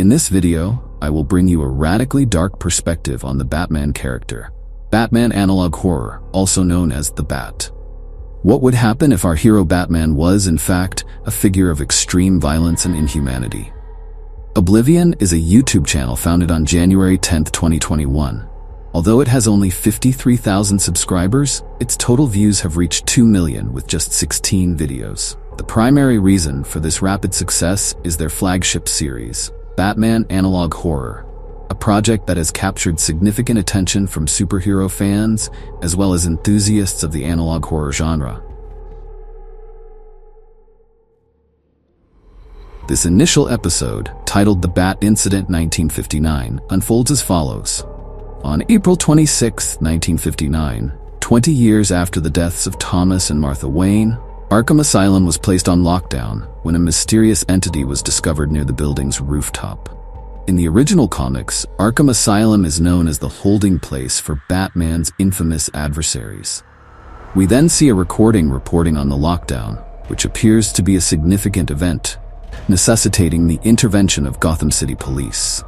In this video, I will bring you a radically dark perspective on the Batman character. Batman Analoghorror, also known as the Bat. What would happen if our hero Batman was, in fact, a figure of extreme violence and inhumanity? Oblivion is a YouTube channel founded on January 10, 2021. Although it has only 53,000 subscribers, its total views have reached 2 million with just 16 videos. The primary reason for this rapid success is their flagship series, Batman Analoghorror, a project that has captured significant attention from superhero fans as well as enthusiasts of the analog horror genre. This initial episode, titled The Bat Incident 1959, unfolds as follows. On April 26, 1959, 20 years after the deaths of Thomas and Martha Wayne, Arkham Asylum was placed on lockdown when a mysterious entity was discovered near the building's rooftop. In the original comics, Arkham Asylum is known as the holding place for Batman's infamous adversaries. We then see a recording reporting on the lockdown, which appears to be a significant event, necessitating the intervention of Gotham City Police.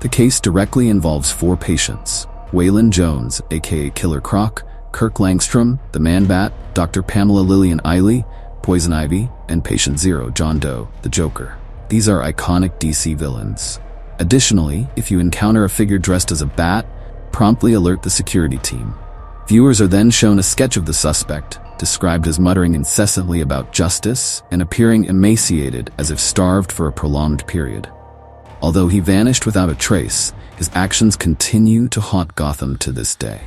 The case directly involves 4 patients: Waylon Jones, aka Killer Croc, Kirk Langstrom, the Man-Bat, Dr. Pamela Lillian Eiley, Poison Ivy, and Patient Zero, John Doe, the Joker. These are iconic DC villains. Additionally, if you encounter a figure dressed as a bat, promptly alert the security team. Viewers are then shown a sketch of the suspect, described as muttering incessantly about justice and appearing emaciated as if starved for a prolonged period. Although he vanished without a trace, his actions continue to haunt Gotham to this day.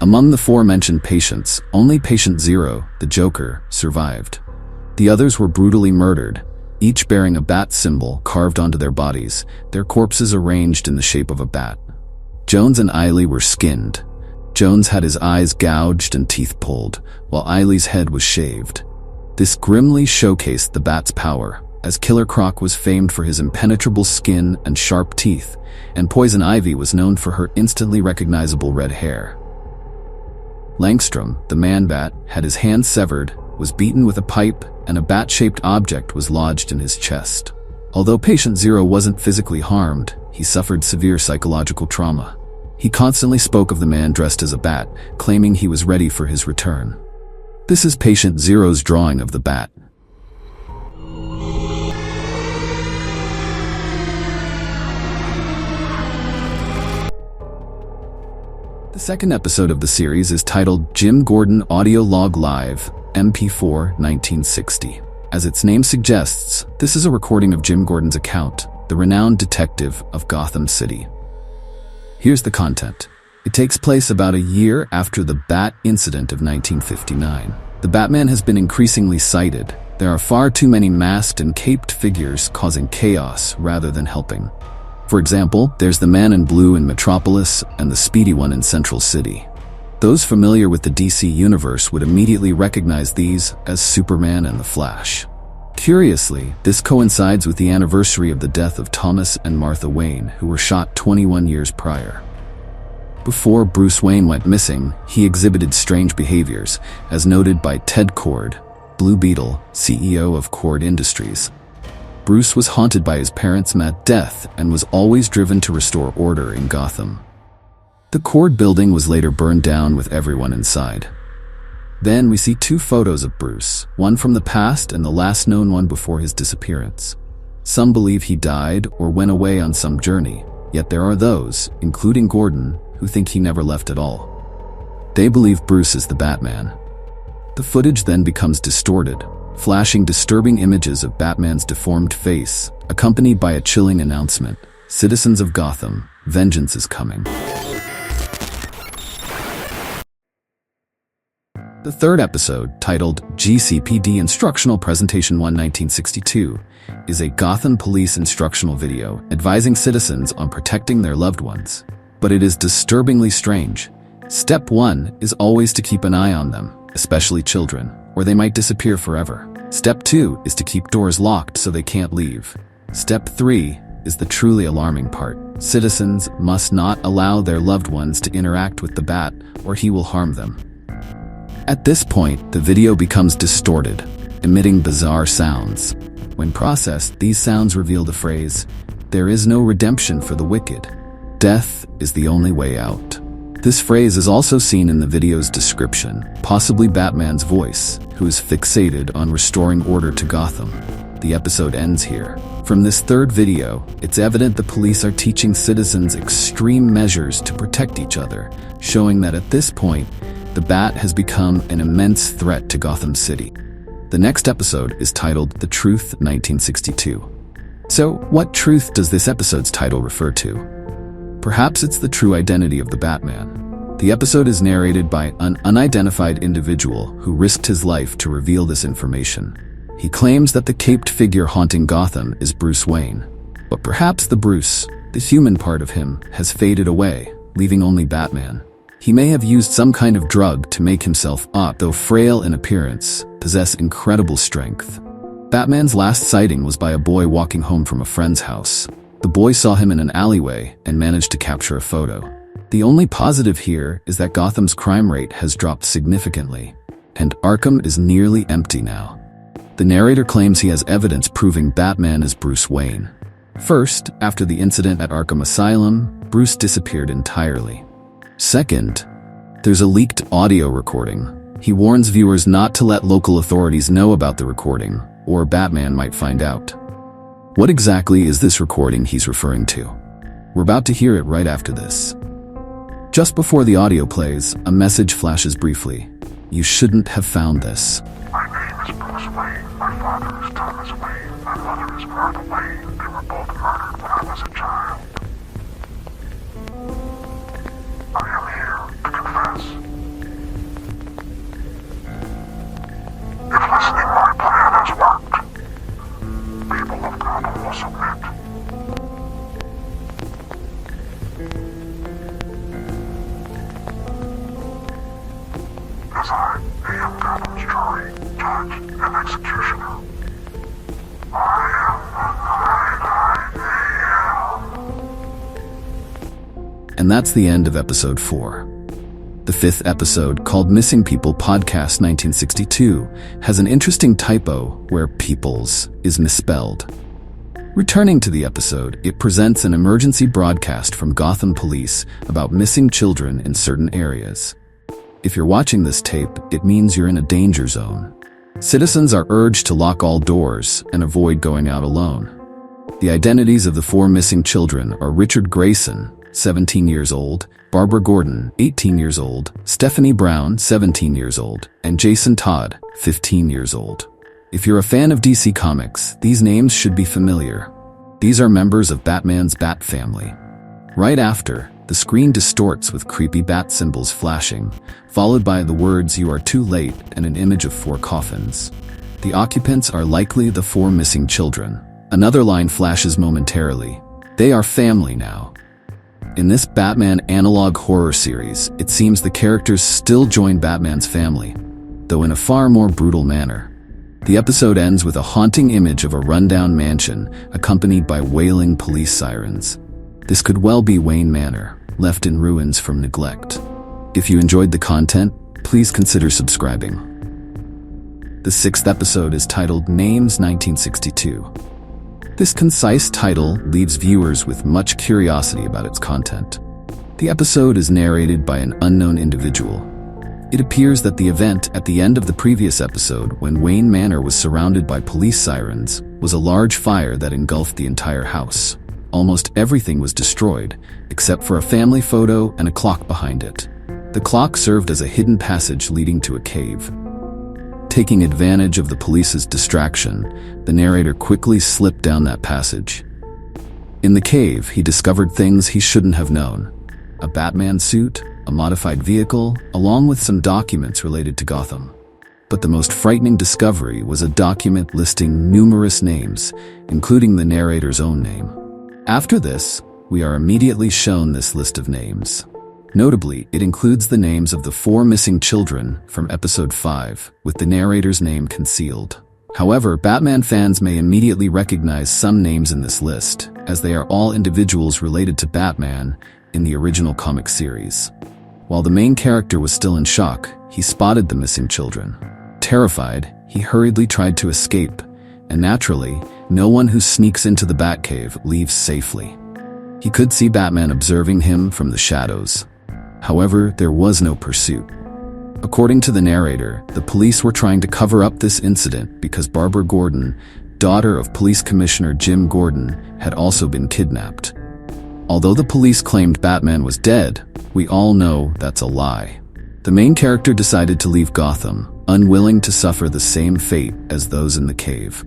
Among the 4 mentioned patients, only Patient Zero, the Joker, survived. The others were brutally murdered, each bearing a bat symbol carved onto their bodies, their corpses arranged in the shape of a bat. Jones and Eiley were skinned. Jones had his eyes gouged and teeth pulled, while Eiley's head was shaved. This grimly showcased the Bat's power, as Killer Croc was famed for his impenetrable skin and sharp teeth, and Poison Ivy was known for her instantly recognizable red hair. Langstrom, the Man-Bat, had his hand severed, was beaten with a pipe, and a bat-shaped object was lodged in his chest. Although Patient Zero wasn't physically harmed, he suffered severe psychological trauma. He constantly spoke of the man dressed as a bat, claiming he was ready for his return. This is Patient Zero's drawing of the Bat. The second episode of the series is titled Jim Gordon Audio Log Live, MP4 1960. As its name suggests, this is a recording of Jim Gordon's account, the renowned detective of Gotham City. Here's the content. It takes place about a year after the Bat Incident of 1959. The Batman has been increasingly sighted. There are far too many masked and caped figures causing chaos rather than helping. For example, there's the Man in Blue in Metropolis and the Speedy one in Central City. Those familiar with the DC Universe would immediately recognize these as Superman and the Flash. Curiously, this coincides with the anniversary of the death of Thomas and Martha Wayne, who were shot 21 years prior. Before Bruce Wayne went missing, he exhibited strange behaviors, as noted by Ted Kord, Blue Beetle, CEO of Kord Industries. Bruce was haunted by his parents' mad death and was always driven to restore order in Gotham. The Kord building was later burned down with everyone inside. Then we see 2 photos of Bruce, one from the past and the last known one before his disappearance. Some believe he died or went away on some journey, yet there are those, including Gordon, who think he never left at all. They believe Bruce is the Batman. The footage then becomes distorted, flashing disturbing images of Batman's deformed face, accompanied by a chilling announcement: "Citizens of Gotham, vengeance is coming." The third episode, titled GCPD Instructional Presentation 1 1962, is a Gotham Police instructional video advising citizens on protecting their loved ones. But it is disturbingly strange. Step 1 is always to keep an eye on them, especially children, or they might disappear forever. Step 2 is to keep doors locked so they can't leave. Step 3 is the truly alarming part. Citizens must not allow their loved ones to interact with the Bat, or he will harm them. At this point, the video becomes distorted, emitting bizarre sounds. When processed, these sounds reveal the phrase, There is no redemption for the wicked. Death is the only way out. This phrase is also seen in the video's description, possibly Batman's voice, who is fixated on restoring order to Gotham. The episode ends here. From this third video, it's evident the police are teaching citizens extreme measures to protect each other, showing that at this point, the Bat has become an immense threat to Gotham City. The next episode is titled The Truth 1962. So, what truth does this episode's title refer to? Perhaps it's the true identity of the Batman. The episode is narrated by an unidentified individual who risked his life to reveal this information. He claims that the caped figure haunting Gotham is Bruce Wayne. But perhaps the Bruce, the human part of him, has faded away, leaving only Batman. He may have used some kind of drug to make himself, though frail in appearance, possess incredible strength. Batman's last sighting was by a boy walking home from a friend's house. The boy saw him in an alleyway and managed to capture a photo. The only positive here is that Gotham's crime rate has dropped significantly, and Arkham is nearly empty now. The narrator claims he has evidence proving Batman is Bruce Wayne. First, after the incident at Arkham Asylum, Bruce disappeared entirely. Second, there's a leaked audio recording. He warns viewers not to let local authorities know about the recording, or Batman might find out. What exactly is this recording he's referring to? We're about to hear it right after this. Just before the audio plays, a message flashes briefly. You shouldn't have found this. My name is Bruce Wayne. My father is Thomas Wayne. My mother is Martha Wayne. They were both murdered when I was a child. I am here to confess. If listening my plan has worked, people of Gotham will submit. As I am Gotham's jury, judge, and executioner, And that's the end of episode 4. The 5th episode, called Missing People Podcast 1962, has an interesting typo where peoples is misspelled. Returning to the episode, it presents an emergency broadcast from Gotham Police about missing children in certain areas. If you're watching this tape, it means you're in a danger zone. Citizens are urged to lock all doors and avoid going out alone. The identities of the 4 missing children are Richard Grayson, 17 years old, Barbara Gordon, 18 years old, Stephanie Brown, 17 years old, and Jason Todd, 15 years old. If you're a fan of DC Comics, these names should be familiar. These are members of Batman's Batfamily. Right after, the screen distorts with creepy bat symbols flashing, followed by the words "You are too late" and an image of 4 coffins. The occupants are likely the 4 missing children. Another line flashes momentarily. They are family now. In this Batman Analoghorror series, it seems the characters still join Batman's family, though in a far more brutal manner. The episode ends with a haunting image of a rundown mansion, accompanied by wailing police sirens. This could well be Wayne Manor, left in ruins from neglect. If you enjoyed the content, please consider subscribing. The 6th episode is titled Names 1962. This concise title leaves viewers with much curiosity about its content. The episode is narrated by an unknown individual. It appears that the event at the end of the previous episode, when Wayne Manor was surrounded by police sirens, was a large fire that engulfed the entire house. Almost everything was destroyed, except for a family photo and a clock behind it. The clock served as a hidden passage leading to a cave. Taking advantage of the police's distraction, the narrator quickly slipped down that passage. In the cave, he discovered things he shouldn't have known. A Batman suit, a modified vehicle, along with some documents related to Gotham. But the most frightening discovery was a document listing numerous names, including the narrator's own name. After this, we are immediately shown this list of names. Notably, it includes the names of the 4 missing children from episode 5, with the narrator's name concealed. However, Batman fans may immediately recognize some names in this list, as they are all individuals related to Batman in the original comic series. While the main character was still in shock, he spotted the missing children. Terrified, he hurriedly tried to escape, and naturally, no one who sneaks into the Batcave leaves safely. He could see Batman observing him from the shadows. However, there was no pursuit. According to the narrator, the police were trying to cover up this incident because Barbara Gordon, daughter of Police Commissioner Jim Gordon, had also been kidnapped. Although the police claimed Batman was dead, we all know that's a lie. The main character decided to leave Gotham, unwilling to suffer the same fate as those in the cave.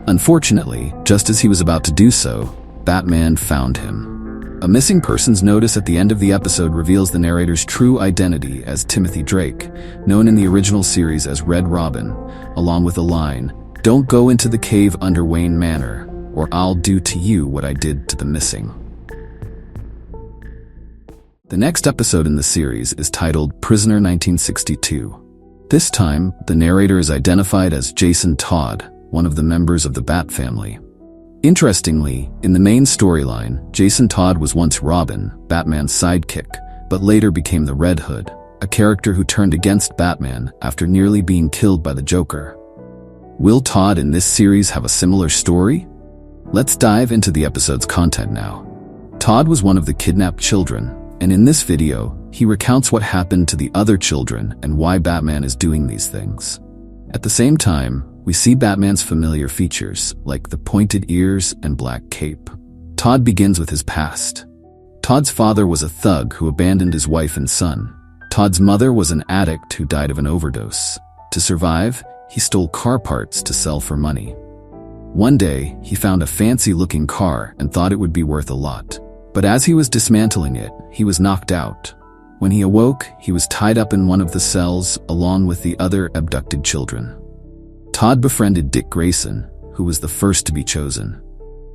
Unfortunately, just as he was about to do so, Batman found him. A missing persons notice at the end of the episode reveals the narrator's true identity as Timothy Drake, known in the original series as Red Robin, along with a line, "Don't go into the cave under Wayne Manor, or I'll do to you what I did to the missing." The next episode in the series is titled Prisoner 1962. This time, the narrator is identified as Jason Todd, one of the members of the Batfamily. Interestingly, in the main storyline, Jason Todd was once Robin, Batman's sidekick, but later became the Red Hood, a character who turned against Batman after nearly being killed by the Joker. Will Todd in this series have a similar story? Let's dive into the episode's content now. Todd was one of the kidnapped children, and in this video, he recounts what happened to the other children and why Batman is doing these things. At the same time, we see Batman's familiar features, like the pointed ears and black cape. Todd begins with his past. Todd's father was a thug who abandoned his wife and son. Todd's mother was an addict who died of an overdose. To survive, he stole car parts to sell for money. One day, he found a fancy-looking car and thought it would be worth a lot. But as he was dismantling it, he was knocked out. When he awoke, he was tied up in one of the cells along with the other abducted children. Todd befriended Dick Grayson, who was the first to be chosen.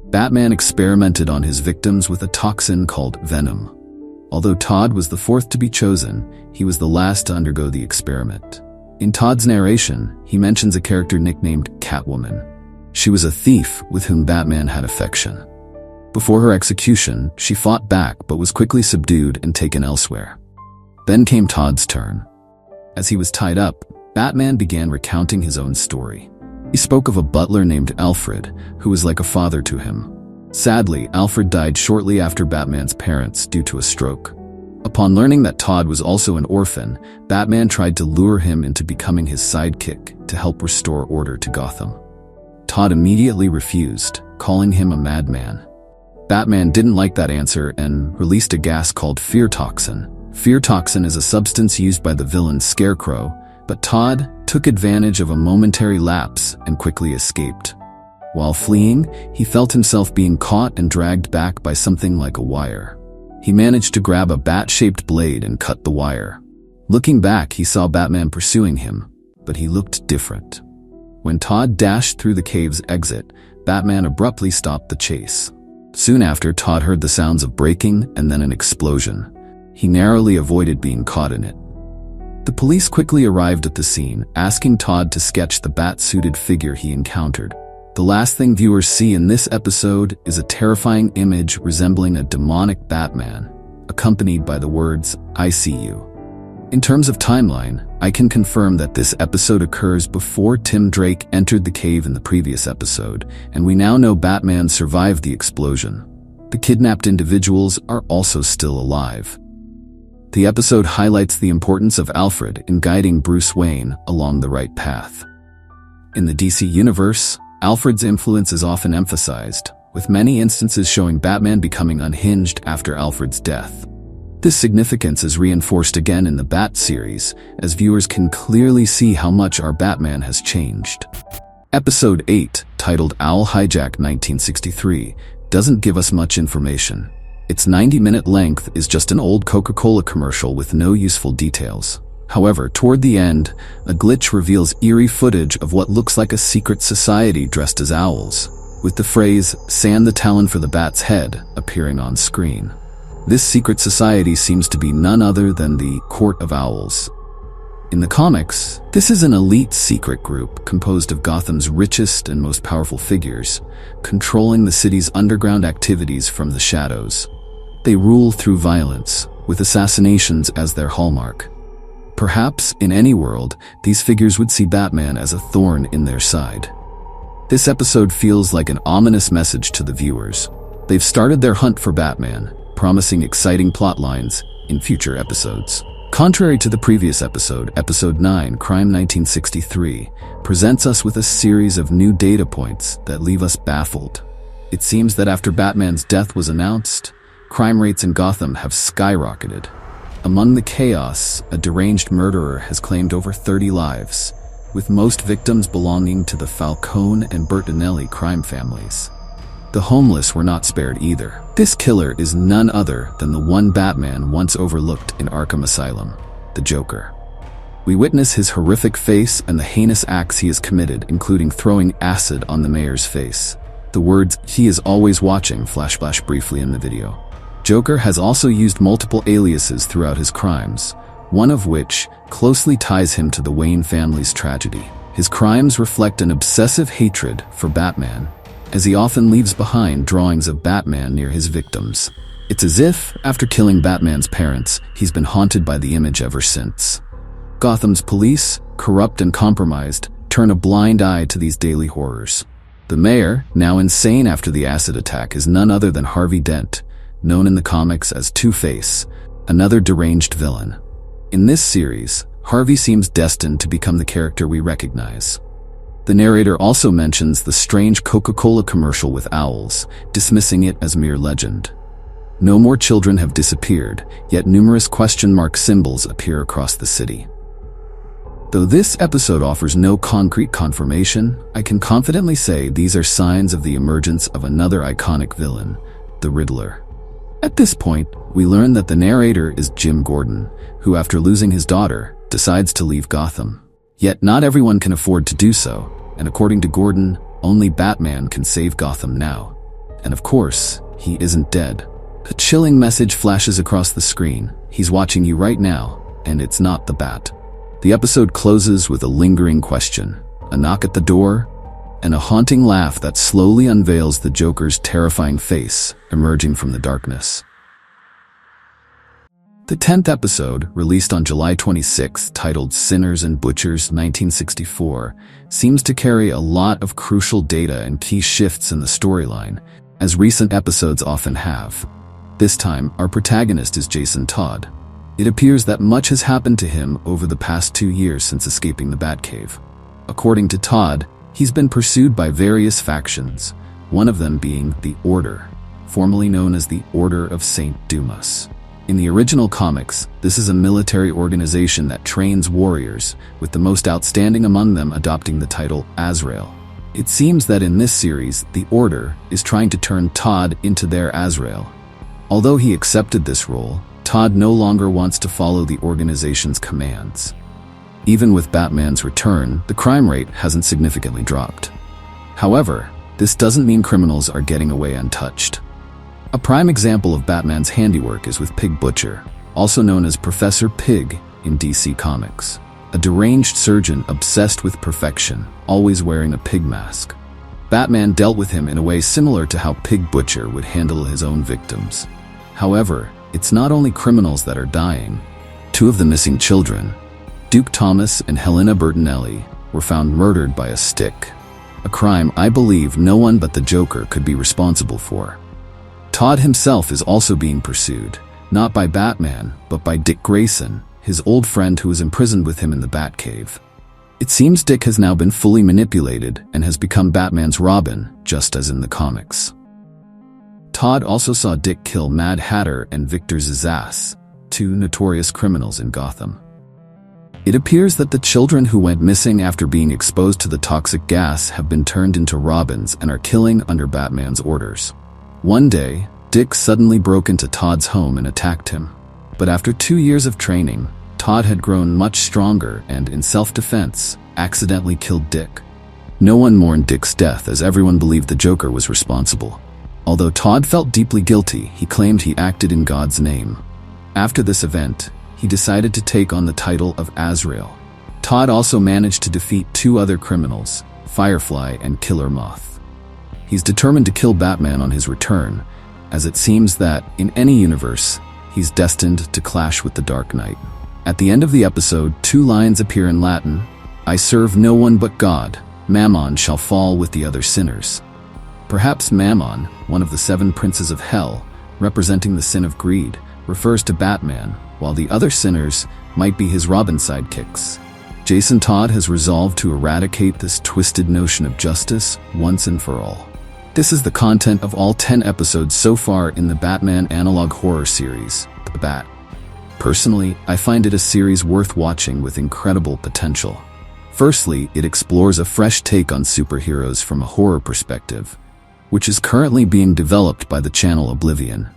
Batman experimented on his victims with a toxin called Venom. Although Todd was the fourth to be chosen, he was the last to undergo the experiment. In Todd's narration, he mentions a character nicknamed Catwoman. She was a thief with whom Batman had affection. Before her execution, she fought back but was quickly subdued and taken elsewhere. Then came Todd's turn. As he was tied up, Batman began recounting his own story. He spoke of a butler named Alfred, who was like a father to him. Sadly, Alfred died shortly after Batman's parents due to a stroke. Upon learning that Todd was also an orphan, Batman tried to lure him into becoming his sidekick to help restore order to Gotham. Todd immediately refused, calling him a madman. Batman didn't like that answer and released a gas called fear toxin. Fear toxin is a substance used by the villain Scarecrow, but Todd took advantage of a momentary lapse and quickly escaped. While fleeing, he felt himself being caught and dragged back by something like a wire. He managed to grab a bat-shaped blade and cut the wire. Looking back, he saw Batman pursuing him, but he looked different. When Todd dashed through the cave's exit, Batman abruptly stopped the chase. Soon after, Todd heard the sounds of breaking and then an explosion. He narrowly avoided being caught in it. The police quickly arrived at the scene, asking Todd to sketch the bat-suited figure he encountered. The last thing viewers see in this episode is a terrifying image resembling a demonic Batman, accompanied by the words, "I see you." In terms of timeline, I can confirm that this episode occurs before Tim Drake entered the cave in the previous episode, and we now know Batman survived the explosion. The kidnapped individuals are also still alive. The episode highlights the importance of Alfred in guiding Bruce Wayne along the right path. In the DC Universe, Alfred's influence is often emphasized, with many instances showing Batman becoming unhinged after Alfred's death. This significance is reinforced again in the Bat series, as viewers can clearly see how much our Batman has changed. Episode 8, titled Owl Hijack 1963, doesn't give us much information. Its 90-minute length is just an old Coca-Cola commercial with no useful details. However, toward the end, a glitch reveals eerie footage of what looks like a secret society dressed as owls, with the phrase, "Sand the Talon for the Bat's Head," appearing on screen. This secret society seems to be none other than the Court of Owls. In the comics, this is an elite secret group composed of Gotham's richest and most powerful figures, controlling the city's underground activities from the shadows. They rule through violence, with assassinations as their hallmark. Perhaps, in any world, these figures would see Batman as a thorn in their side. This episode feels like an ominous message to the viewers. They've started their hunt for Batman, promising exciting plot lines in future episodes. Contrary to the previous episode, Episode 9, Crime 1963, presents us with a series of new data points that leave us baffled. It seems that after Batman's death was announced, crime rates in Gotham have skyrocketed. Among the chaos, a deranged murderer has claimed over 30 lives, with most victims belonging to the Falcone and Bertinelli crime families. The homeless were not spared either. This killer is none other than the one Batman once overlooked in Arkham Asylum, the Joker. We witness his horrific face and the heinous acts he has committed, including throwing acid on the mayor's face. The words, "he is always watching," flash briefly in the video. Joker has also used multiple aliases throughout his crimes, one of which closely ties him to the Wayne family's tragedy. His crimes reflect an obsessive hatred for Batman, as he often leaves behind drawings of Batman near his victims. It's as if, after killing Batman's parents, he's been haunted by the image ever since. Gotham's police, corrupt and compromised, turn a blind eye to these daily horrors. The mayor, now insane after the acid attack, is none other than Harvey Dent, known in the comics as Two-Face, another deranged villain. In this series, Harvey seems destined to become the character we recognize. The narrator also mentions the strange Coca-Cola commercial with owls, dismissing it as mere legend. No more children have disappeared, yet numerous question mark symbols appear across the city. Though this episode offers no concrete confirmation, I can confidently say these are signs of the emergence of another iconic villain, the Riddler. At this point, we learn that the narrator is Jim Gordon, who after losing his daughter, decides to leave Gotham. Yet not everyone can afford to do so, and according to Gordon, only Batman can save Gotham now. And of course, he isn't dead. A chilling message flashes across the screen. He's watching you right now, and it's not the Bat. The episode closes with a lingering question, a knock at the door, and a haunting laugh that slowly unveils the Joker's terrifying face emerging from the darkness. The 10th episode, released on July 26, titled Sinners and Butchers 1964, seems to carry a lot of crucial data and key shifts in the storyline, as recent episodes often have. This time, our protagonist is Jason Todd. It appears that much has happened to him over the past 2 years since escaping the Batcave. According to Todd, he's been pursued by various factions, one of them being the Order, formerly known as the Order of St. Dumas. In the original comics, this is a military organization that trains warriors, with the most outstanding among them adopting the title Azrael. It seems that in this series, the Order is trying to turn Todd into their Azrael. Although he accepted this role, Todd no longer wants to follow the organization's commands. Even with Batman's return, the crime rate hasn't significantly dropped. However, this doesn't mean criminals are getting away untouched. A prime example of Batman's handiwork is with Pig Butcher, also known as Professor Pig in DC Comics, a deranged surgeon obsessed with perfection, always wearing a pig mask. Batman dealt with him in a way similar to how Pig Butcher would handle his own victims. However, it's not only criminals that are dying. Two of the missing children, Duke Thomas and Helena Bertinelli, were found murdered by a stick, a crime I believe no one but the Joker could be responsible for. Todd himself is also being pursued, not by Batman, but by Dick Grayson, his old friend who was imprisoned with him in the Batcave. It seems Dick has now been fully manipulated and has become Batman's Robin, just as in the comics. Todd also saw Dick kill Mad Hatter and Victor Zsasz, two notorious criminals in Gotham. It appears that the children who went missing after being exposed to the toxic gas have been turned into Robins and are killing under Batman's orders. One day, Dick suddenly broke into Todd's home and attacked him. But after 2 years of training, Todd had grown much stronger and, in self-defense, accidentally killed Dick. No one mourned Dick's death as everyone believed the Joker was responsible. Although Todd felt deeply guilty, he claimed he acted in God's name. After this event, he decided to take on the title of Azrael. Todd also managed to defeat 2 other criminals, Firefly and Killer Moth. He's determined to kill Batman on his return, as it seems that, in any universe, he's destined to clash with the Dark Knight. At the end of the episode, 2 lines appear in Latin: "I serve no one but God," Mammon shall fall with the other sinners. Perhaps Mammon, one of the 7 princes of hell, representing the sin of greed, refers to Batman, while the other sinners might be his Robin sidekicks. Jason Todd has resolved to eradicate this twisted notion of justice once and for all. This is the content of all 10 episodes so far in the Batman analog horror series, The Bat. Personally, I find it a series worth watching with incredible potential. Firstly, it explores a fresh take on superheroes from a horror perspective, which is currently being developed by the channel Oblivion.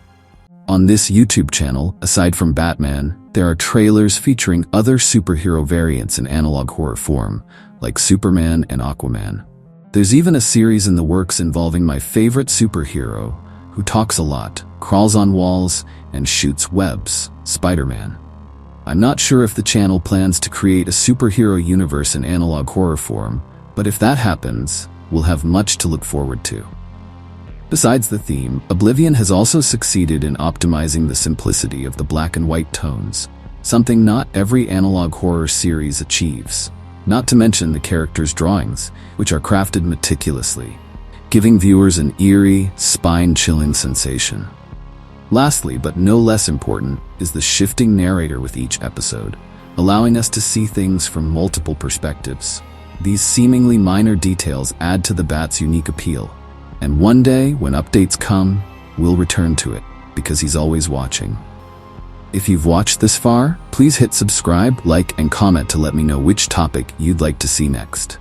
On this YouTube channel, aside from Batman, there are trailers featuring other superhero variants in analog horror form, like Superman and Aquaman. There's even a series in the works involving my favorite superhero, who talks a lot, crawls on walls, and shoots webs, Spider-Man. I'm not sure if the channel plans to create a superhero universe in analog horror form, but if that happens, we'll have much to look forward to. Besides the theme, Oblivion has also succeeded in optimizing the simplicity of the black and white tones, something not every analog horror series achieves. Not to mention the characters' drawings, which are crafted meticulously, giving viewers an eerie, spine-chilling sensation. Lastly, but no less important, is the shifting narrator with each episode, allowing us to see things from multiple perspectives. These seemingly minor details add to the Bat's unique appeal, and one day, when updates come, we'll return to it, because he's always watching. If you've watched this far, please hit subscribe, like, and comment to let me know which topic you'd like to see next.